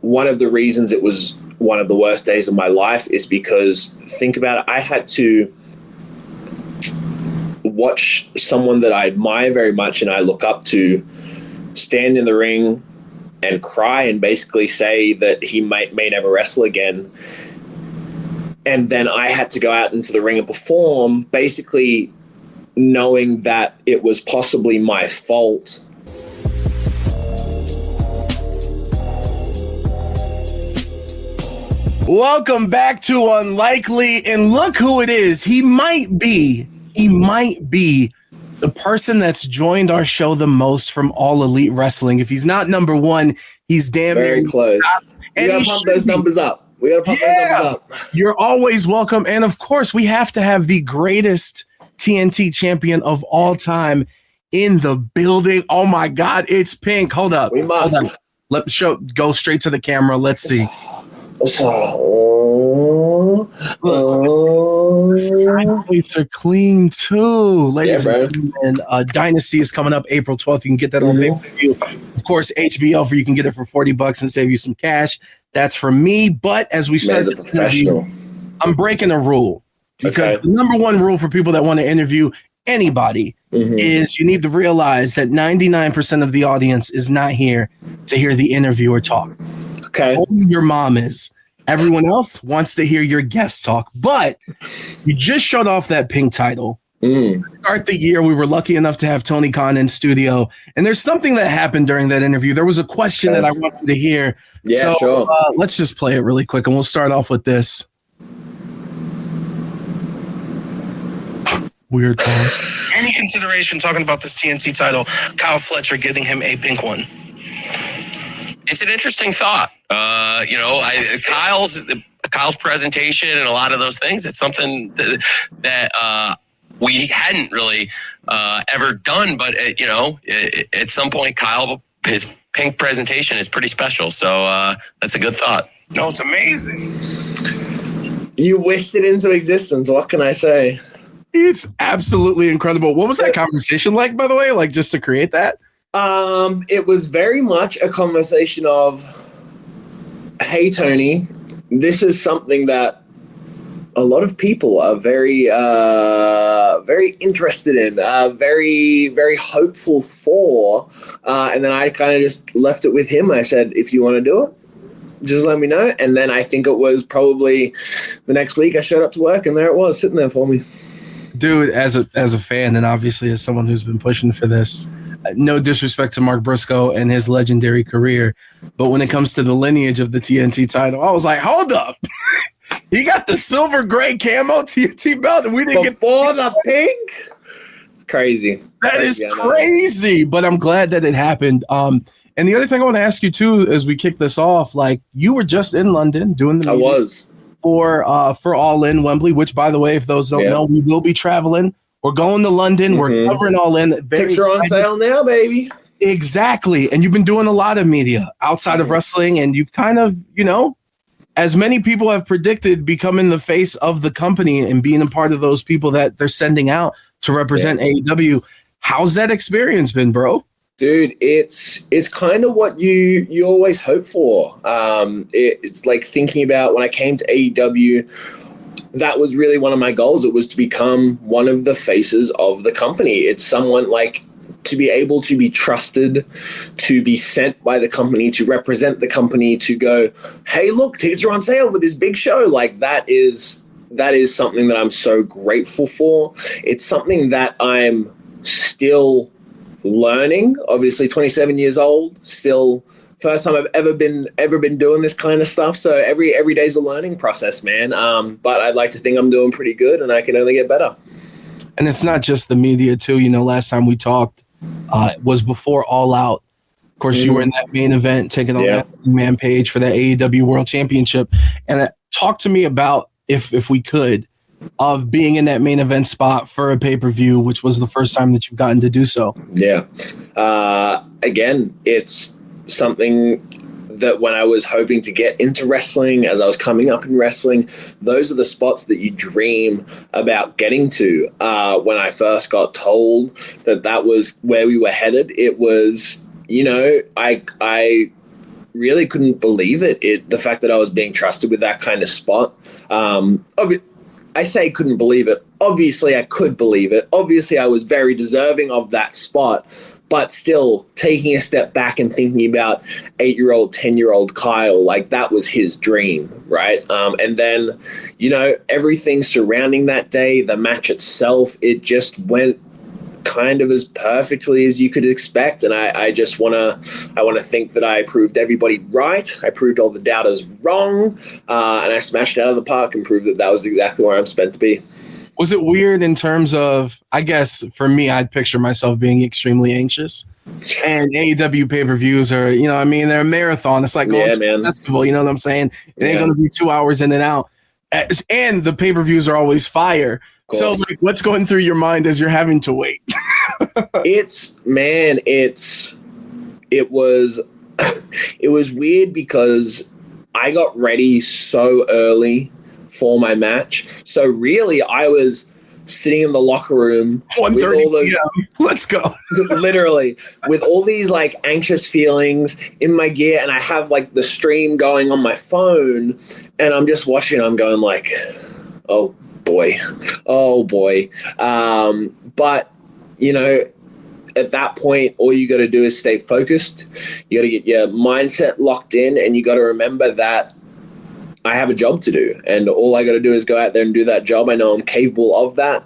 one of the reasons it was one of the worst days of my life is because, think about it, I had to watch someone that I admire very much and I look up to stand in the ring and cry and basically say that he may never wrestle again. And then I had to go out into the ring and perform, basically knowing that it was possibly my fault. Welcome back to Unlikely, and look who it is. He might be the person that's joined our show the most from All Elite Wrestling. If he's not number one, he's damn very close. And we gotta pump those numbers up. Those numbers up. You're always welcome. And of course, we have to have the greatest TNT champion of all time in the building. Oh my God, it's Pink. Hold up. We must. Go straight to the camera. Let's see. Side plates are clean too, ladies and gentlemen. Dynasty is coming up April 12th. You can get that on pay-per-view. Of course, HBO, you can get it for $40 and save you some cash. That's for me. But as we start this interview, I'm breaking a rule because the number one rule for people that want to interview anybody is you need to realize that 99% of the audience is not here to hear the interviewer talk. Okay. Only your mom is. Everyone else wants to hear your guest talk. But you just showed off that Pink title. To start the year, we were lucky enough to have Tony Khan in studio. And there's something that happened during that interview. There was a question that I wanted to hear. Yeah, sure. Let's just play it really quick, and we'll start off with this. Weird pause. Any consideration talking about this TNT title, Kyle Fletcher getting him a pink one? It's an interesting thought. Kyle's presentation and a lot of those things, it's something that we hadn't really ever done. But, at some point, Kyle, his pink presentation is pretty special. So that's a good thought. No, it's amazing. You wished it into existence. What can I say? It's absolutely incredible. What was that conversation like, by the way? Like, just to create that? It was very much a conversation of, hey, Tony, this is something that a lot of people are very, very interested in, very, very hopeful for. And then I kind of just left it with him. I said, if you want to do it, just let me know. And then I think it was probably the next week I showed up to work and there it was sitting there for me. Dude, as a fan and obviously as someone who's been pushing for this, no disrespect to Mark Briscoe and his legendary career, but when it comes to the lineage of the TNT title, I was like, hold up. He got the silver gray camo TNT belt and we didn't get the pink? Crazy. That is crazy, but I'm glad that it happened. And the other thing I want to ask you too, as we kick this off, like you were just in London doing the meeting. I was. For All In Wembley, which, by the way, if those don't know, we will be traveling. We're going to London. We're covering All In. Tickets are on sale now, baby. Exactly. And you've been doing a lot of media outside of wrestling, and you've kind of, as many people have predicted, becoming the face of the company and being a part of those people that they're sending out to represent AEW. How's that experience been, bro? Dude, it's kind of what you always hope for. It's like thinking about when I came to AEW, that was really one of my goals. It was to become one of the faces of the company. It's someone like to be able to be trusted, to be sent by the company, to represent the company, to go, hey, look, tickets are on sale with this big show. Like that is something that I'm so grateful for. It's something that I'm still learning. Obviously 27 years old, still first time I've ever been doing this kind of stuff, so every day's a learning process, man. But I'd like to think I'm doing pretty good and I can only get better. And it's not just the media too. Last time we talked was before All Out. Of course, you were in that main event taking on that man page for that AEW World Championship. And talk to me about, if we could, of being in that main event spot for a pay-per-view, which was the first time that you've gotten to do so. Yeah. Again, it's something that when I was hoping to get into wrestling, as I was coming up in wrestling, those are the spots that you dream about getting to. When I first got told that was where we were headed, it was, I really couldn't believe it. The fact that I was being trusted with that kind of spot. I say couldn't believe it. Obviously, I could believe it. Obviously, I was very deserving of that spot. But still, taking a step back and thinking about 8-year-old, 10-year-old Kyle, like that was his dream, right? And then, everything surrounding that day, the match itself, it just went kind of as perfectly as you could expect. And I just want to think that I proved everybody right. I proved all the doubters wrong. And I smashed it out of the park and proved that was exactly where I'm meant to be. Was it weird in terms of, I guess for me, I'd picture myself being extremely anxious. And AEW pay-per-views are, they're a marathon. It's like going to a festival, you know what I'm saying? It ain't going to be 2 hours in and out. And the pay-per-views are always fire. So like, what's going through your mind as you're having to wait? It was weird because I got ready so early for my match. So really, I was sitting in the locker room 1:30 p.m. Let's go. Literally, with all these like anxious feelings in my gear, and I have like the stream going on my phone, and I'm just watching. I'm going like, oh boy. But at that point, all you got to do is stay focused. You got to get your mindset locked in, and you got to remember that I have a job to do, and all I got to do is go out there and do that job. I know I'm capable of that.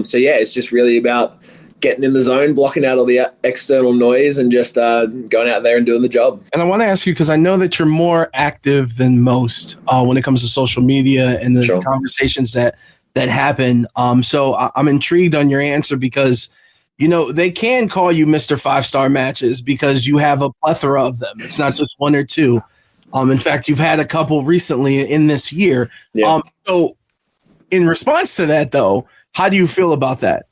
So yeah, it's just really about getting in the zone, blocking out all the external noise, and just going out there and doing the job. And I want to ask you, because I know that you're more active than most when it comes to social media and the conversations that happen. So I'm intrigued on your answer because, they can call you Mr. 5-star matches because you have a plethora of them. It's not just one or two. In fact, you've had a couple recently in this year. Yeah. So in response to that, though, how do you feel about that?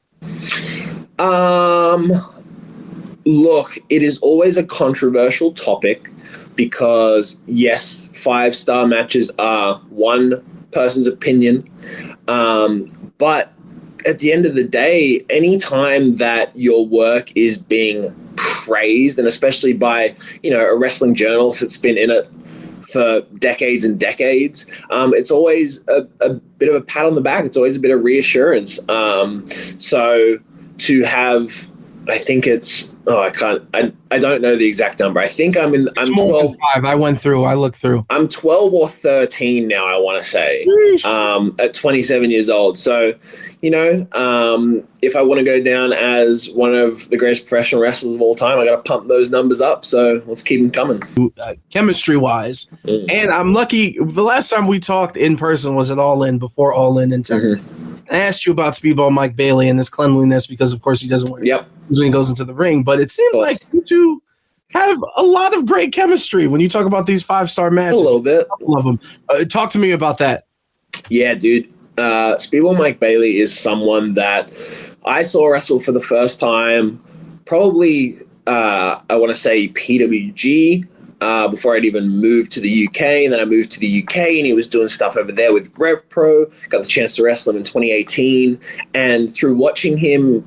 Look, it is always a controversial topic because, yes, 5-star matches are one person's opinion. But at the end of the day, anytime that your work is being praised, and especially by, a wrestling journalist that's been in it for decades and decades, it's always a bit of a pat on the back. It's always a bit of reassurance. So to have, I think it's, I don't know the exact number. I think I'm more 12. Than 5. I looked through. I'm 12 or 13 now, I want to say, at 27 years old. So, if I want to go down as one of the greatest professional wrestlers of all time, I got to pump those numbers up. So let's keep them coming. Chemistry-wise. And I'm lucky. The last time we talked in person was at All In, before All In Texas. I asked you about Speedball Mike Bailey and his cleanliness because, of course, he doesn't wear it when he goes into the ring. But it seems like you two have a lot of great chemistry when you talk about these 5-star matches. A little bit. I love them. Talk to me about that. Yeah, dude. Speedball Mike Bailey is someone that I saw wrestle for the first time, probably, I want to say PWG, before I'd even moved to the UK. And then I moved to the UK and he was doing stuff over there with Rev Pro. Got the chance to wrestle him in 2018. And through watching him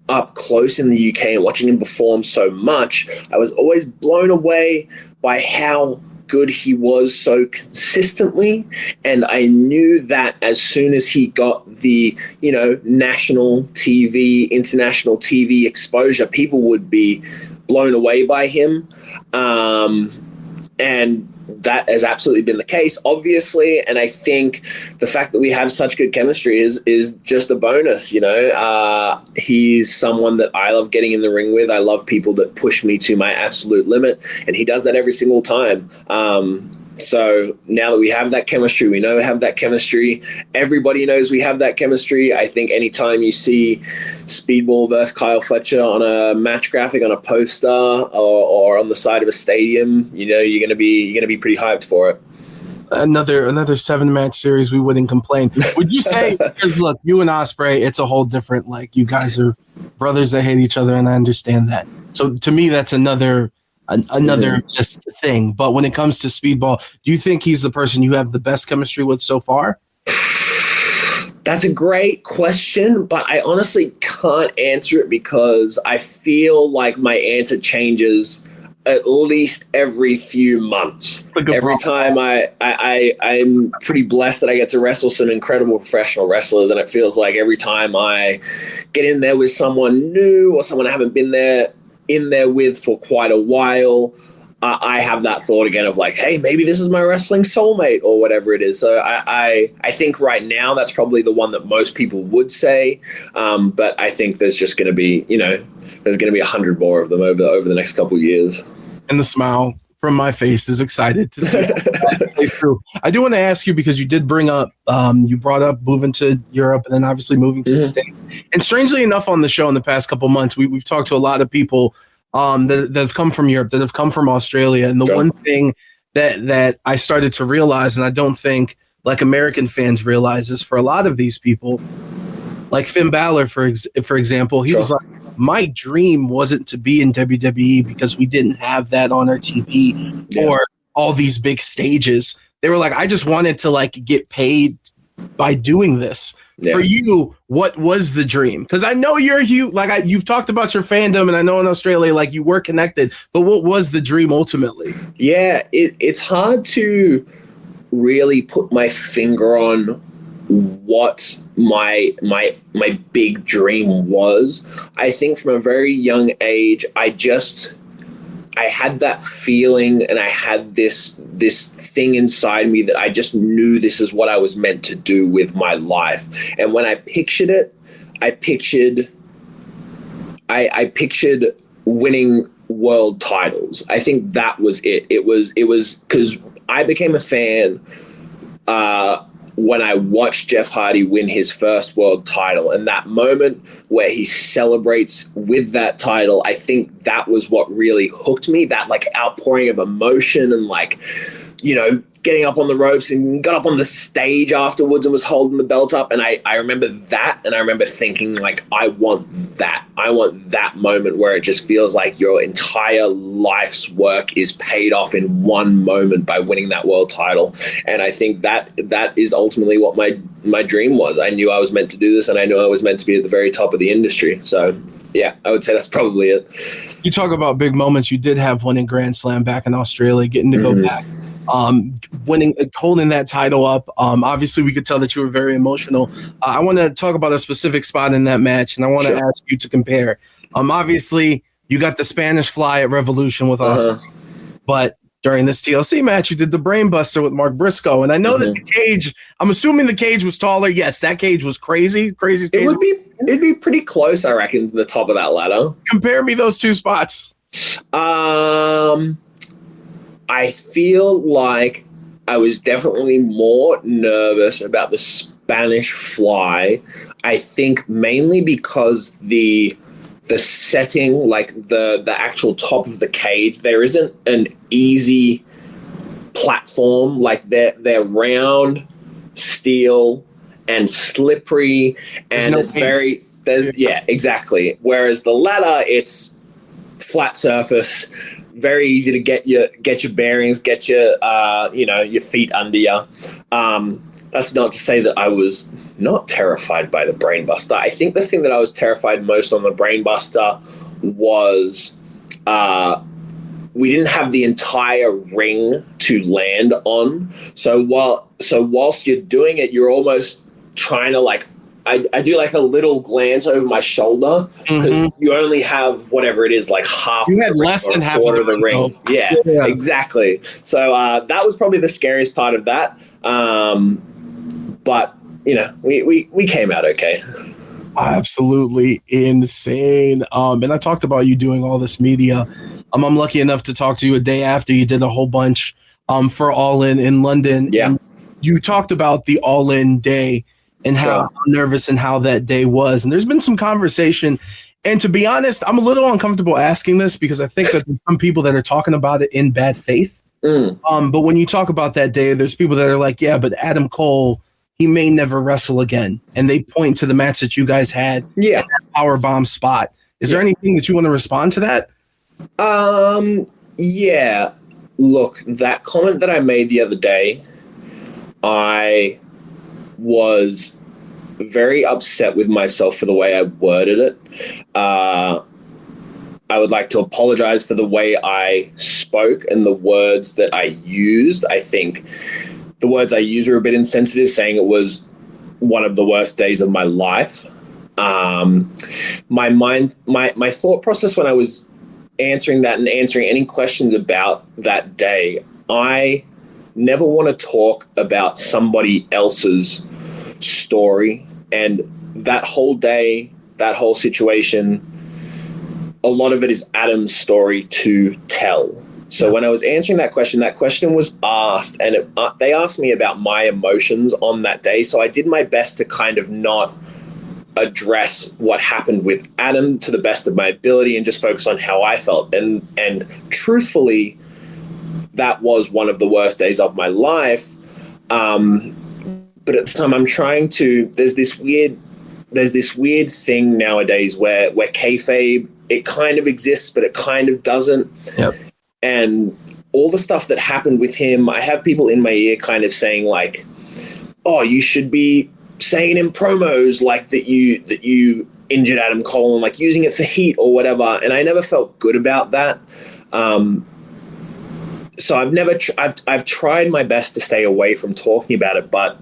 up close in the UK and watching him perform so much, I was always blown away by how good he was so consistently. And I knew that as soon as he got the, national TV, international TV exposure, people would be blown away by him. And that has absolutely been the case, obviously. And I think the fact that we have such good chemistry is just a bonus, He's someone that I love getting in the ring with. I love people that push me to my absolute limit, and he does that every single time. So now that we have that chemistry, we know we have that chemistry. Everybody knows we have that chemistry. I think anytime you see Speedball versus Kyle Fletcher on a match graphic, on a poster, or on the side of a stadium, you're gonna be pretty hyped for it. Another 7-match series, we wouldn't complain. Would you say? Because look, you and Ospreay, it's a whole different. Like, you guys are brothers that hate each other, and I understand that. So to me, that's another just thing. But when it comes to Speedball, do you think he's the person you have the best chemistry with so far? That's a great question, but I honestly can't answer it because I feel like my answer changes at least every few months. Every time I'm pretty blessed that I get to wrestle some incredible professional wrestlers, and it feels like every time I get in there with someone new or someone I haven't been in there with for quite a while, I have that thought again of like, hey, maybe this is my wrestling soulmate or whatever it is. So I think right now that's probably the one that most people would say. But I think there's just going to be, there's going to be 100 more of them over the next couple of years. And the smile from my face is excited to see that play through. I do want to ask you, because you did bring up, you brought up moving to Europe and then obviously moving to the States. And strangely enough, on the show in the past couple months, we've talked to a lot of people that have come from Europe, that have come from Australia. And the one thing that I started to realize, and I don't think like American fans realize, is for a lot of these people, like Finn Balor, for example, he was like, my dream wasn't to be in WWE because we didn't have that on our TV or all these big stages. They were like, I just wanted to like get paid by doing this. Yeah. For you, what was the dream? Because I know you're huge. Like you've talked about your fandom, and I know in Australia, like you were connected. But what was the dream ultimately? Yeah, it's hard to really put my finger on what my big dream was. I think from a very young age, I had that feeling, and I had this thing inside me that I just knew this is what I was meant to do with my life. And when I pictured it, I pictured winning world titles. I think that was it. It was because I became a fan when I watched Jeff Hardy win his first world title, and that moment where he celebrates with that title, I think that was what really hooked me, that like outpouring of emotion and like, getting up on the ropes, and got up on the stage afterwards and was holding the belt up. And I remember that, and I remember thinking like, I want that moment where it just feels like your entire life's work is paid off in one moment by winning that world title. And I think that is ultimately what my dream was. I knew I was meant to do this, and I knew I was meant to be at the very top of the industry. So yeah, I would say that's probably it. You talk about big moments. You did have one in Grand Slam back in Australia, getting to go back. Winning, holding that title up. Obviously, we could tell that you were very emotional. I want to talk about a specific spot in that match, and I want to ask you to compare. Obviously, you got the Spanish Fly at Revolution with us, but during this TLC match, you did the Brainbuster with Mark Briscoe, and I know that the cage. I'm assuming the cage was taller. Yes, that cage was crazy. Cage. It'd be pretty close, I reckon, to the top of that ladder. Compare me those two spots. I feel like I was definitely more nervous about the Spanish Fly. I think mainly because the setting, like the actual top of the cage, there isn't an easy platform. Like they're round, steel, and slippery, and it's exactly. Whereas the ladder, it's flat surface, very easy to get your bearings, get your your feet under you. That's not to say that I was not terrified by the Brainbuster. I think the thing that I was terrified most on the Brainbuster was we didn't have the entire ring to land on. So whilst you're doing it, you're almost trying to like, I do like a little glance over my shoulder because you only have whatever it is, like half. You had less than half of the ring. Yeah, exactly. So that was probably the scariest part of that. But we came out okay. Absolutely insane. And I talked about you doing all this media. I'm lucky enough to talk to you a day after you did a whole bunch for All In London. Yeah. And you talked about the All In day and how nervous and how that day was. And there's been some conversation. And to be honest, I'm a little uncomfortable asking this because I think that there's some people that are talking about it in bad faith. But when you talk about that day, there's people that are like, yeah, but Adam Cole, he may never wrestle again. And they point to the match that you guys had. Yeah. That powerbomb spot. Is there anything that you want to respond to that? Yeah. Look, that comment that I made the other day, I was very upset with myself for the way I worded it. I would like to apologize for the way I spoke and the words that I used. I think the words I used were a bit insensitive, saying it was one of the worst days of my life. My thought process when I was answering that and answering any questions about that day, I never want to talk about somebody else's story. And that whole day, that whole situation, a lot of it is Adam's story to tell. So when I was answering that question was asked, and they asked me about my emotions on that day. So I did my best to kind of not address what happened with Adam to the best of my ability and just focus on how I felt. And truthfully, that was one of the worst days of my life. But at the time I'm trying to, there's this weird thing nowadays where kayfabe, it kind of exists, but it kind of doesn't. Yep. And all the stuff that happened with him, I have people in my ear kind of saying like, oh, you should be saying in promos like that you injured Adam Cole and like using it for heat or whatever. And I never felt good about that. So I've tried my best to stay away from talking about it. But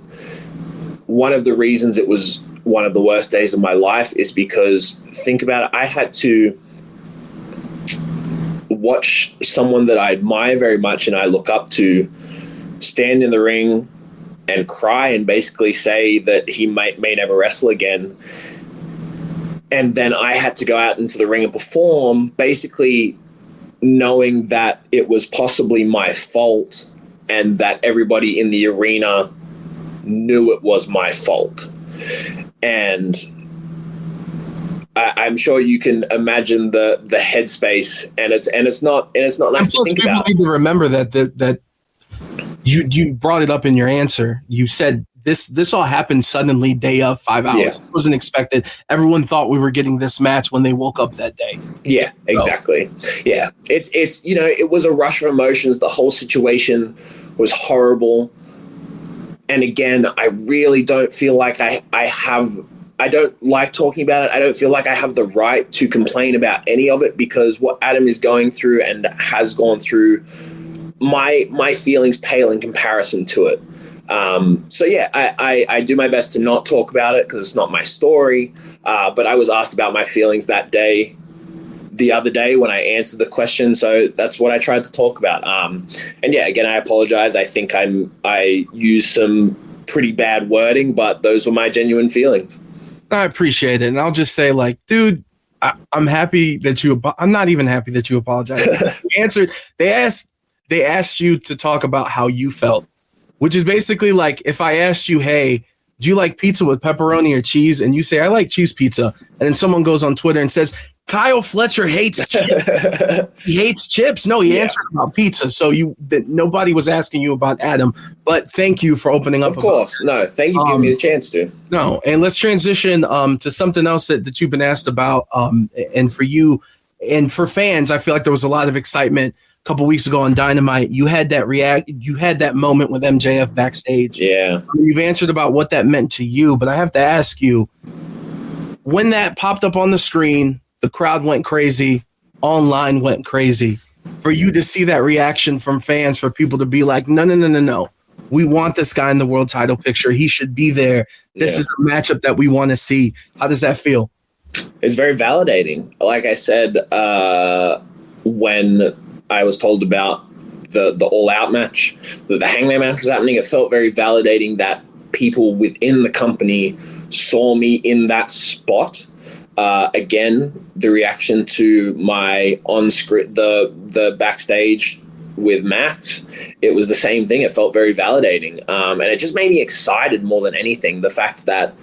one of the reasons it was one of the worst days of my life is because, think about it, I had to watch someone that I admire very much and I look up to stand in the ring and cry and basically say that he may never wrestle again. And then I had to go out into the ring and perform, basically knowing that it was possibly my fault and that everybody in the arena knew it was my fault. And I'm sure you can imagine the headspace, and it's not nice to think about. People need to remember that you brought it up in your answer. You said this all happened suddenly, day of 5 hours. Yeah. This wasn't expected. Everyone thought we were getting this match when they woke up that day. Yeah, exactly. So. Yeah, it's it was a rush of emotions. The whole situation was horrible. And again, I really don't feel like I don't like talking about it. I don't feel like I have the right to complain about any of it because what Adam is going through and has gone through, my feelings pale in comparison to it. So yeah, I do my best to not talk about it because it's not my story. But I was asked about my feelings that day, the other day when I answered the question. So that's what I tried to talk about. And yeah, again, I apologize. I think I used some pretty bad wording, but those were my genuine feelings. I appreciate it. And I'll just say, like, dude, I'm happy that I'm not even happy that you apologized. They asked you to talk about how you felt, which is basically like if I asked you, hey, do you like pizza with pepperoni or cheese? And you say, I like cheese pizza. And then someone goes on Twitter and says, Kyle Fletcher hates chips. He hates chips. No, he answered about pizza. So nobody was asking you about Adam, but thank you for opening up. Of course. No, thank you for giving me the chance to. No, and let's transition to something else that you've been asked about. And for you and for fans, I feel like there was a lot of excitement a couple weeks ago on Dynamite. You had that moment with MJF backstage. Yeah. You've answered about what that meant to you, but I have to ask you, when that popped up on the screen, the crowd went crazy, online went crazy. For you to see that reaction from fans, for people to be like, no. We want this guy in the world title picture. He should be there. This is a matchup that we want to see. How does that feel? It's very validating. Like I said, when I was told about the all-out match, the Hangman match was happening, it felt very validating that people within the company saw me in that spot. Again, the reaction to my on-screen, the backstage with Max, it was the same thing. It felt very validating. And it just made me excited more than anything. The fact that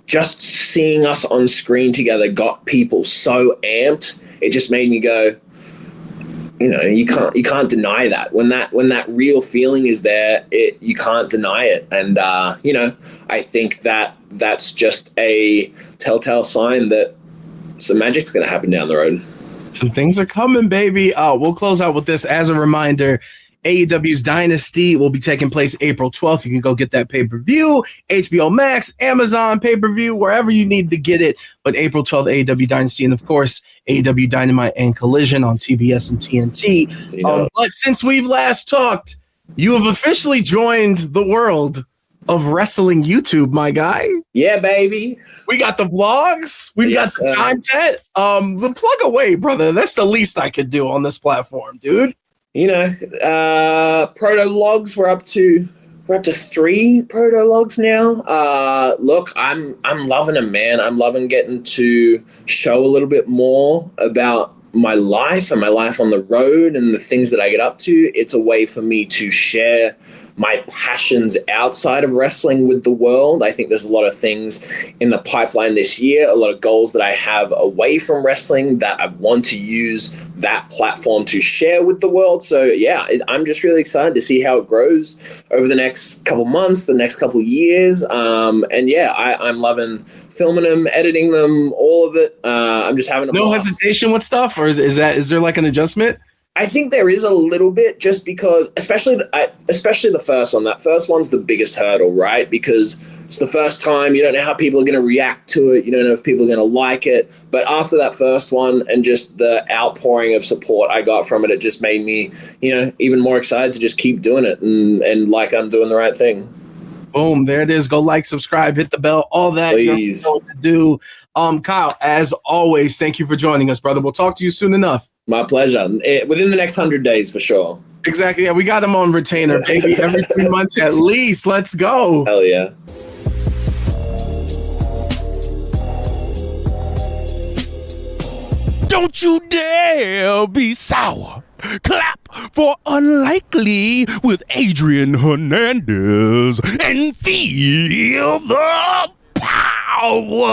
just seeing us on screen together got people so amped. It just made me go, you can't deny that. When that real feeling is there, you can't deny it. And, I think that's just a telltale sign that some magic's going to happen down the road. Some things are coming, baby. We'll close out with this as a reminder. AEW's Dynasty will be taking place April 12th. You can go get that pay-per-view, HBO Max, Amazon pay-per-view, wherever you need to get it. But April 12th, AEW Dynasty, and of course, AEW Dynamite and Collision on TBS and TNT. But since we've last talked, you have officially joined the world of wrestling YouTube, my guy. Yeah, baby. We got the vlogs. We've got the content. The plug away, brother. That's the least I could do on this platform, dude. You know, proto-logs, we're up to 3 proto-logs now. Look, I'm loving them, man. I'm loving getting to show a little bit more about my life and my life on the road and the things that I get up to. It's a way for me to share my passions outside of wrestling with the world. I think there's a lot of things in the pipeline this year, a lot of goals that I have away from wrestling that I want to use that platform to share with the world. So yeah, I'm just really excited to see how it grows over the next couple months, the next couple years. And yeah, I'm loving filming them, editing them, all of it. I'm just having a blast. Hesitation with stuff, or is there like an adjustment? I think there is a little bit, just because, especially the first one. That first one's the biggest hurdle, right? Because it's the first time. You don't know how people are going to react to it. You don't know if people are going to like it. But after that first one and just the outpouring of support I got from it, it just made me, even more excited to just keep doing it and like I'm doing the right thing. Boom, there it is. Go like, subscribe, hit the bell, all that. Please. You know what to do. Kyle, as always, thank you for joining us, brother. We'll talk to you soon enough. My pleasure. Within the next 100 days, for sure. Exactly. Yeah, we got him on retainer, baby. Every 3 months at least. Let's go. Hell yeah. Don't you dare be sour. Clap for Unlikely with Adrian Hernandez and feel the power.